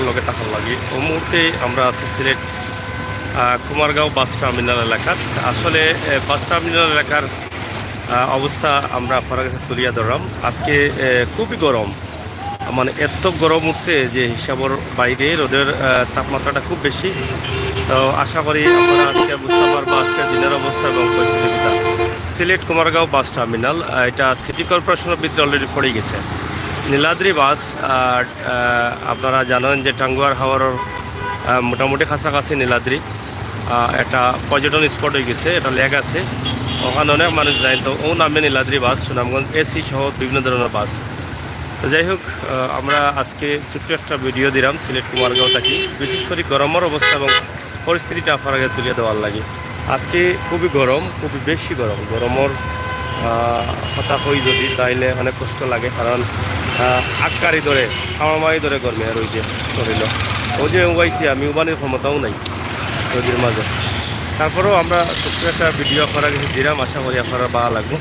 লগে থাকার লাগে। ও মুহূর্তে আমরা আছি সিলেট কুমারগাঁও বাস টার্মিনাল এলাকাত। আসলে বাস টার্মিনাল এলাকার অবস্থা আমরা আপনার কাছে তুলিয়া ধরলাম। আজকে খুবই গরম, মানে এত গরম উঠছে যে হিসাবের বাইরে, রোদের তাপমাত্রাটা খুব বেশি। তো আশা করি আপনারা আজকে বুঝতে পারবো আজকে দিনের অবস্থা এবং পরিস্থিতিটা। সিলেট কুমারগাঁও বাস টার্মিনাল, এটা সিটি কর্পোরেশনের ভিতরে অলরেডি পড়ে গেছে। নীলাদ্রি বাস, আপনারা জানেন যে টাঙ্গুয়ার হাওয়ার মোটামুটি কাছাকাছি নীলাদ্রি একটা পর্যটন স্পট হয়ে গেছে, এটা লেক আছে, ওখানে অনেক মানুষ যায়। তো ও নামে নীলাদ্রি বাস, সুনামগঞ্জ এসি সহ বিভিন্ন ধরনের বাস। তো যাই হোক, আমরা আজকে ছোট্ট একটা ভিডিও দিলাম সিলেট কুমারগাঁও থাকি, বিশেষ করে গরমের অবস্থা এবং পরিস্থিতিটা আপনার আগে তুলে দেওয়ার লাগে। আজকে খুবই গরম, খুবই বেশি গরম। গরমের কথা কই যদি তাইলে অনেক কষ্ট লাগে, কারণ আটকারি ধরে খাওয়ামারি ধরে গরমে আর ওই যে শরীর ও যে উগাইছি আমি উবানির ক্ষমতাও নাই রোদের মাঝে। তারপরেও আমরা ছোট্ট একটা ভিডিও করা কিছু দিলাম, আশা করি আপনারা ভালো লাগবে।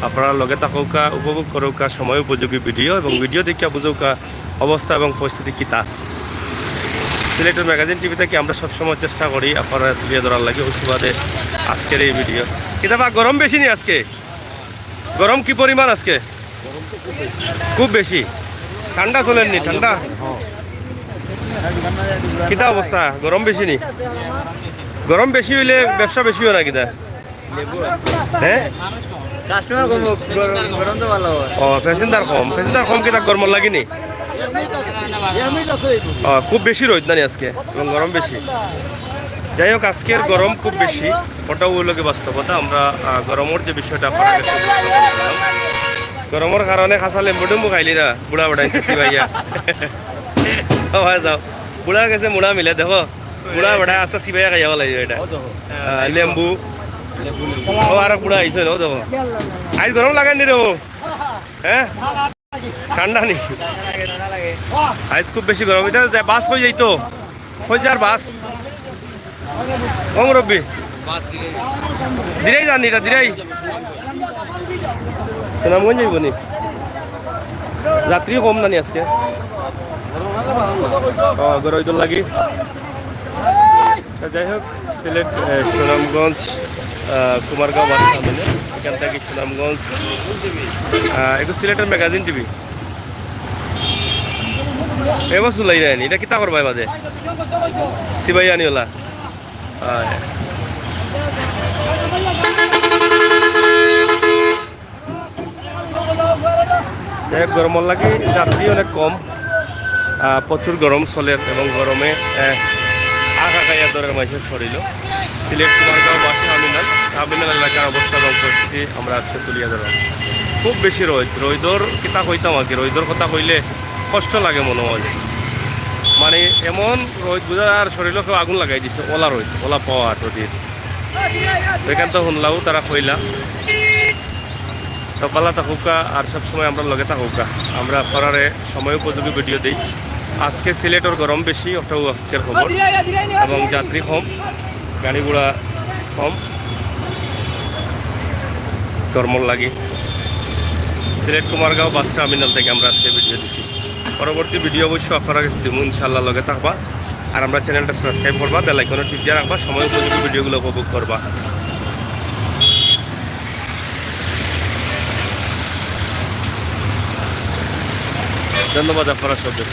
আপনারা লগে থাকুকা, উপভোগ করুকা সময় উপযোগী ভিডিও, এবং ভিডিও দেখিয়া বুঝুকা অবস্থা এবং পরিস্থিতি কী তা। সিলেটের ম্যাগাজিন টিভি থেকে আমরা সবসময় চেষ্টা করি আপনারা তুলিয়ে ধরার লাগে। ওই সুবাদে আজকের এই ভিডিও। কিতাবা গরম বেশি নি আজকে? গরম কি পরিমাণ আজকে? খুব বেশি। ঠান্ডা চলেননি? ঠান্ডা কিতা অবস্থা? গরম বেশি নি? গরম বেশি হইলে ব্যবসা বেশি হয় না কিতা? হ্যাঁ, ও প্যাসেঞ্জার কম। প্যাসেঞ্জার কম কিনা গরম লাগেনি? খুব বেশি রোদ নানি আজকে এবং গরম বেশি। যাই হোক, আজকের গরম খুব বেশি, ওটাও হইল কি বাস্তবতা। আমরা গরমের যে বিষয়টা আপনার কাছে গরমের কারণে খাসা লেম্বু টেম্বু খাইলি না বুড়া বেড়াইতেছি ভাইয়া। যাও বুড়া গেছে মুড়া মিলে দেখো, বুড়া বেড়ায় আস্তে সিবাইয়া খাইয়া লাগবে এটা লেম্বু। ও আর বুড়া আইসো ও দেখো, আজ গরম লাগানি রে? হ্যাঁ, ঠান্ডা নি? আজ খুব বেশি গরম। এটা বাস কই যাইতো? কই যার বাস? ও মুরব্বী, দিরাই জানি এটা দিরাই সুনামগঞ্জ যাইব নি? যাত্রী কম নানি আজকে? গরম লাগি। যাই হোক, সিলেট সুনামগঞ্জ কুমারগাঁও বাস টার্মিনাল, এখান থেকে সুনামগঞ্জ এগুলো সিলেটের ম্যাগাজিন টিভি। এবার চুলাই রায়নি এটা কিতা করবাই বাজে সিবাই আনিওলা। গরম লাগে, যাত্রী অনেক কম, প্রচুর গরম চলে এবং গরমে আকাকাইয়া দরের মাঝে সরিল। সিলেট কুমারগাঁও বাস টার্মিনাল এলাকার অবস্থা এবং পরিস্থিতি আমরা আজকে তুলিয়া ধরলাম। খুব বেশি রোদর কিতা কইতাম আর কি, রোদর কথা কইলে কষ্ট লাগে মনে হয়, মানে এমন রোদ বুঝার শরীরে কেউ আগুন লাগাই দিছে। ওলা রোদ, ওলা পাওয়া রোদির এখান তো শুনলাও তারা কইলা। তো পালা থাকুকা আর সবসময় আমরা লগে থাকুকা, আমরা করারে সময় উপযোগী ভিডিও দিই। আজকে সিলেটের গরম বেশি, ওটাও আজকের খবর, এবং যাত্রী কম, গাড়ি ঘোড়া কম, গরম লাগে। সিলেট কুমারগাঁও বাস টার্মিনাল থেকে আমরা আজকে ভিডিও দিছি। পরবর্তী ভিডিও অবশ্যই আপনারা কাছে দিব, ইনশাল্লাহ লগে থাকবা। আর আমরা চ্যানেলটা সাবস্ক্রাইব করবা, বেল আইকনে টিপ দিয়ে রাখবা, সময় উপযোগী ভিডিওগুলো উপভোগ করবা। ধন্যবাদ আপনারা সবাই।